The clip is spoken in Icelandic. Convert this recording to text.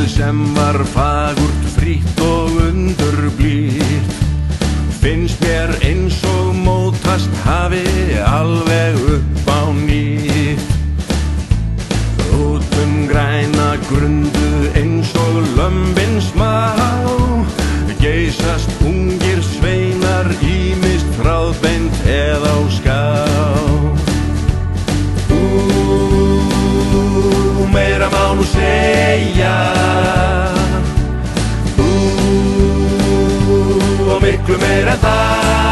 sem var fagurt, frítt og undurblítt, finnst mér eins og mótast hafi alveg upp á nýtt. Út græna grundu eins og lömbin smá, geysast ungir sveinar, ýmist þráðbeint eða á ská. Meira má nú segja, og miklu meira en það.